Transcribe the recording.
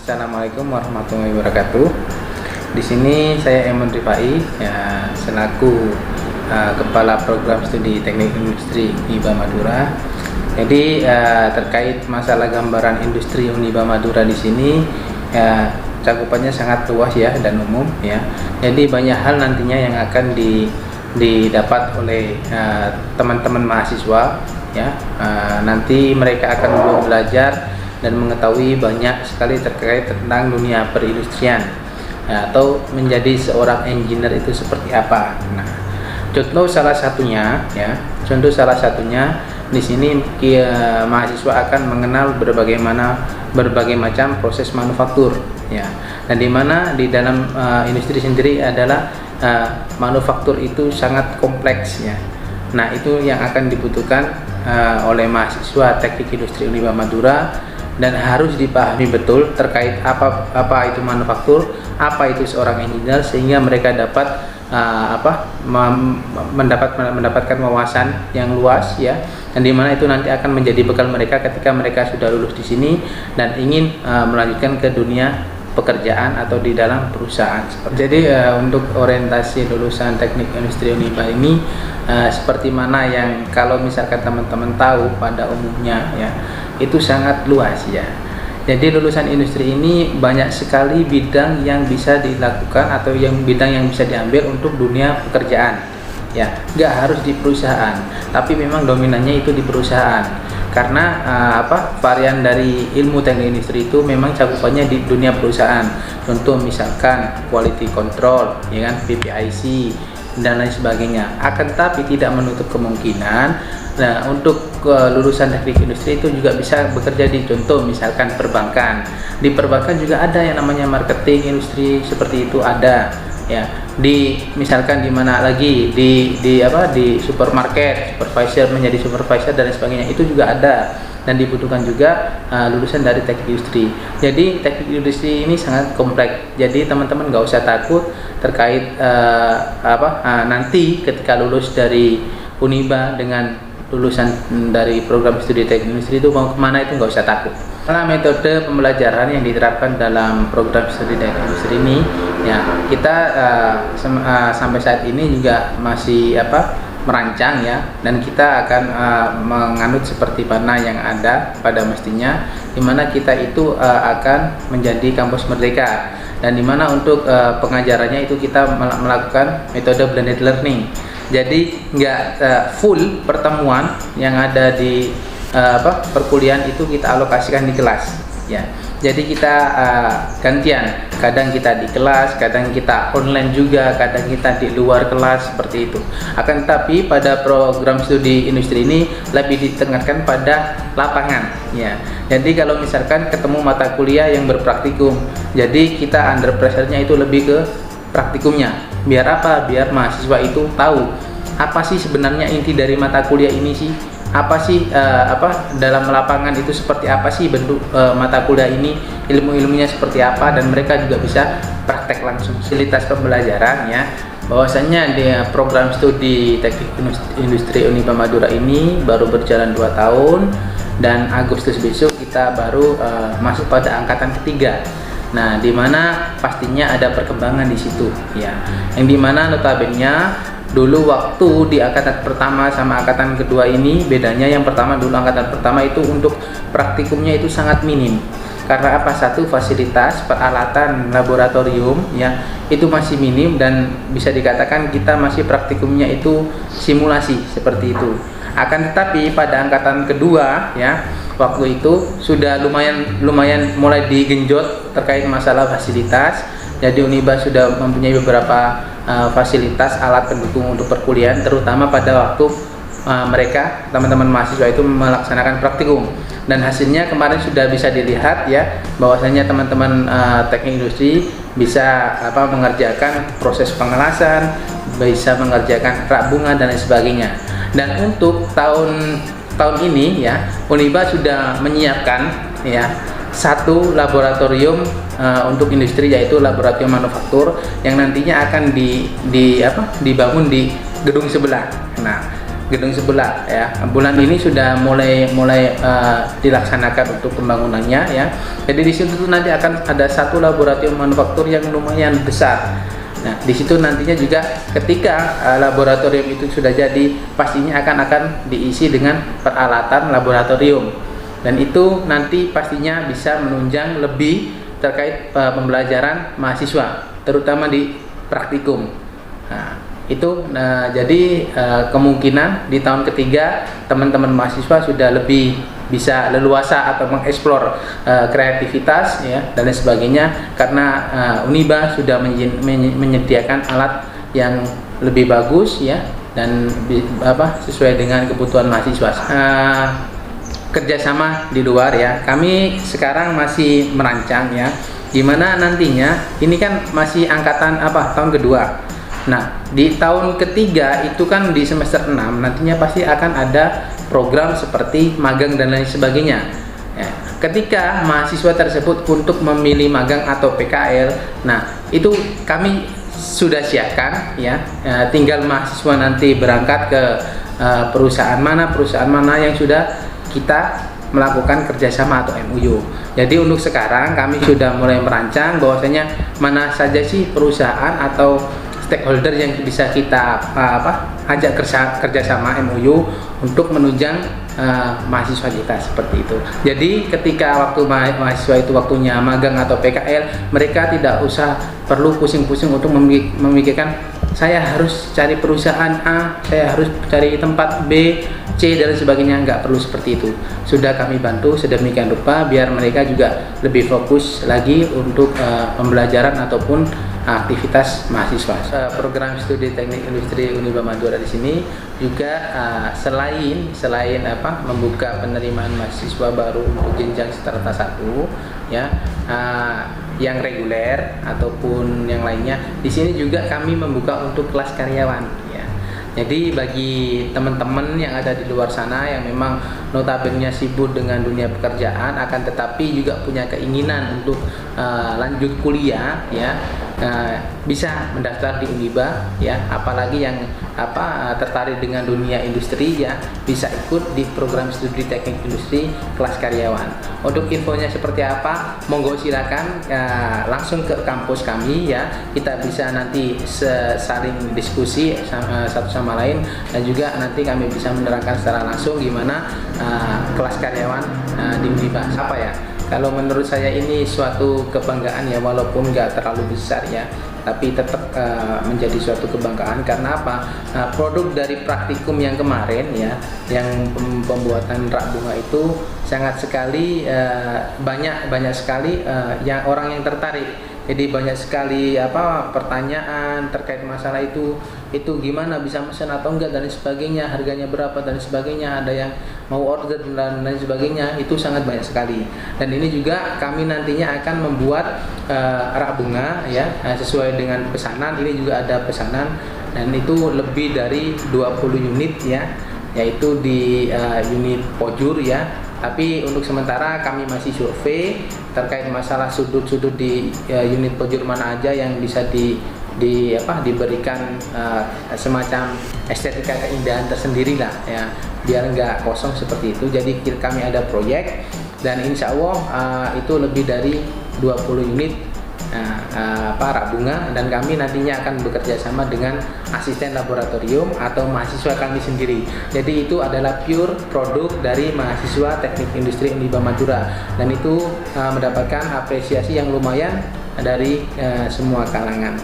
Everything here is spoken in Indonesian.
Assalamualaikum warahmatullahi wabarakatuh. Di sini saya Emun Rifai, ya, selaku Kepala Program Studi Teknik Industri Uniba Madura. Jadi terkait masalah gambaran industri Uniba Madura di sini, ya, cakupannya sangat luas ya dan umum ya. Jadi banyak hal nantinya yang akan didapat oleh teman-teman mahasiswa ya. Nanti mereka akan belajar dan mengetahui banyak sekali terkait tentang dunia perindustrian ya, atau menjadi seorang engineer itu seperti apa. Nah, contoh salah satunya di sini mahasiswa akan mengenal berbagai macam proses manufaktur ya, dan dimana di dalam industri sendiri adalah manufaktur itu sangat kompleks ya. Nah, itu yang akan dibutuhkan oleh mahasiswa Teknik Industri Uniba Madura, dan harus dipahami betul terkait apa itu manufaktur, apa itu seorang engineer, sehingga mereka dapat mendapatkan wawasan yang luas ya, dan dimana itu nanti akan menjadi bekal mereka ketika mereka sudah lulus di sini dan ingin melanjutkan ke dunia pekerjaan atau di dalam perusahaan. Jadi untuk orientasi lulusan Teknik Industri Uniba ini seperti mana yang kalau misalkan teman-teman tahu pada umumnya ya, itu sangat luas ya. Jadi lulusan industri ini banyak sekali bidang yang bisa dilakukan atau bidang yang bisa diambil untuk dunia pekerjaan ya. Nggak harus di perusahaan, tapi memang dominannya itu di perusahaan, karena varian dari ilmu teknik industri itu memang cakupannya di dunia perusahaan. Contoh misalkan quality control ya kan, PPIC dan lain sebagainya. Akan tapi tidak menutup kemungkinan untuk lulusan teknik industri itu juga bisa bekerja di contoh misalkan perbankan. Di perbankan juga ada yang namanya marketing industri, seperti itu ada ya. Misalkan di mana lagi di supermarket, supervisor, menjadi supervisor dan lain sebagainya, itu juga ada dan dibutuhkan juga lulusan dari teknik industri. Jadi teknik industri ini sangat kompleks. Jadi teman-teman nggak usah takut terkait nanti ketika lulus dari Uniba dengan lulusan dari program studi teknik industri itu mau kemana, itu nggak usah takut. Karena metode pembelajaran yang diterapkan dalam program studi teknik industri ini ya, kita sampai saat ini juga masih merancang ya, dan kita akan menganut seperti mana yang ada pada mestinya, dimana kita itu akan menjadi kampus merdeka, dan dimana untuk pengajarannya itu kita melakukan metode blended learning. Jadi nggak full pertemuan yang ada di perkuliahan itu kita alokasikan di kelas ya. Jadi kita gantian, kadang kita di kelas, kadang kita online juga, kadang kita di luar kelas, seperti itu. Akan tetapi pada program studi industri ini lebih ditekankan pada lapangan ya. Jadi kalau misalkan ketemu mata kuliah yang berpraktikum, jadi kita under pressure-nya itu lebih ke praktikumnya. Biar apa? Biar mahasiswa itu tahu apa sih sebenarnya inti dari mata kuliah ini sih, apa sih dalam lapangan itu seperti apa sih bentuk mata kuliah ini, ilmu-ilmunya seperti apa, dan mereka juga bisa praktek langsung. Fasilitas pembelajaran ya, bahwasanya di program studi Teknik Industri Uniba Madura ini baru berjalan 2 tahun, dan Agustus besok kita baru masuk pada angkatan ketiga. Nah, dimana pastinya ada perkembangan di situ ya, yang dimana notabene dulu waktu di angkatan pertama sama angkatan kedua ini bedanya, yang pertama dulu angkatan pertama itu untuk praktikumnya itu sangat minim, karena satu, fasilitas peralatan laboratorium ya itu masih minim, dan bisa dikatakan kita masih praktikumnya itu simulasi seperti itu. Akan tetapi pada angkatan kedua ya, waktu itu sudah lumayan mulai digenjot terkait masalah fasilitas. Jadi Uniba sudah mempunyai beberapa fasilitas alat pendukung untuk perkuliahan, terutama pada waktu mereka teman-teman mahasiswa itu melaksanakan praktikum. Dan hasilnya kemarin sudah bisa dilihat ya, bahwasanya teman-teman teknik industri bisa mengerjakan proses pengelasan, bisa mengerjakan rak bunga dan lain sebagainya. Dan untuk tahun ini ya, Uniba sudah menyiapkan ya satu laboratorium untuk industri, yaitu laboratorium manufaktur yang nantinya akan dibangun di gedung sebelah. Nah, gedung sebelah ya. Bulan ini sudah mulai dilaksanakan untuk pembangunannya ya. Jadi di situ nanti akan ada satu laboratorium manufaktur yang lumayan besar. Nah, di situ nantinya juga ketika laboratorium itu sudah jadi, pastinya akan diisi dengan peralatan laboratorium, dan itu nanti pastinya bisa menunjang lebih terkait pembelajaran mahasiswa, terutama di praktikum. Nah, itu jadi kemungkinan di tahun ketiga teman-teman mahasiswa sudah lebih bisa leluasa atau mengeksplor kreativitas ya dan lain sebagainya, karena Uniba sudah menyediakan alat yang lebih bagus ya dan sesuai dengan kebutuhan mahasiswa. Kerjasama di luar ya, kami sekarang masih merancang ya, gimana nantinya ini kan masih angkatan tahun kedua. Nah, di tahun ketiga itu kan di semester 6 nantinya pasti akan ada program seperti magang dan lain sebagainya ya. Ketika mahasiswa tersebut untuk memilih magang atau PKL, nah itu kami sudah siapkan ya, tinggal mahasiswa nanti berangkat ke perusahaan mana yang sudah kita melakukan kerjasama atau MOU. Jadi untuk sekarang kami sudah mulai merancang bahwasanya mana saja sih perusahaan atau stakeholder yang bisa kita ajak kerjasama MOU untuk menunjang mahasiswa kita, seperti itu. Jadi ketika waktu mahasiswa itu waktunya magang atau PKL, mereka tidak usah perlu pusing-pusing untuk memikirkan saya harus cari perusahaan A, saya harus cari tempat B, C dan sebagainya. Nggak perlu seperti itu. Sudah kami bantu sedemikian rupa biar mereka juga lebih fokus lagi untuk pembelajaran ataupun aktivitas mahasiswa. Program studi teknik industri Uniba Madura di sini juga selain membuka penerimaan mahasiswa baru untuk jenjang strata 1 ya, yang reguler ataupun yang lainnya, di sini juga kami membuka untuk kelas karyawan ya. Jadi bagi teman-teman yang ada di luar sana yang memang notabene sibuk dengan dunia pekerjaan, akan tetapi juga punya keinginan untuk lanjut kuliah ya, bisa mendaftar di Uniba ya. Apalagi yang tertarik dengan dunia industri ya, bisa ikut di program studi teknik industri kelas karyawan. Untuk infonya seperti apa, monggo silakan langsung ke kampus kami ya. Kita bisa nanti saling diskusi satu sama lain, dan juga nanti kami bisa menerangkan secara langsung gimana kelas karyawan di Uniba. Kalau menurut saya ini suatu kebanggaan ya, walaupun nggak terlalu besar ya, tapi tetap menjadi suatu kebanggaan. Karena apa? Produk dari praktikum yang kemarin ya, yang pembuatan rak bunga itu sangat sekali banyak sekali yang orang yang tertarik. Jadi banyak sekali pertanyaan terkait masalah itu gimana bisa mesen atau enggak dan sebagainya, harganya berapa dan sebagainya, ada yang mau order dan lain sebagainya, itu sangat banyak sekali. Dan ini juga kami nantinya akan membuat rak bunga ya, sesuai dengan pesanan. Ini juga ada pesanan dan itu lebih dari 20 unit ya, yaitu di unit Pojur ya. Tapi untuk sementara kami masih survei terkait masalah sudut-sudut di unit Pojur mana aja yang bisa diberikan semacam estetika keindahan tersendiri lah ya, biar nggak kosong seperti itu. Jadi kami ada proyek dan insya Allah itu lebih dari 20 unit rak bunga, dan kami nantinya akan bekerja sama dengan asisten laboratorium atau mahasiswa kami sendiri. Jadi itu adalah pure produk dari mahasiswa teknik industri Uniba Madura, dan itu mendapatkan apresiasi yang lumayan dari semua kalangan.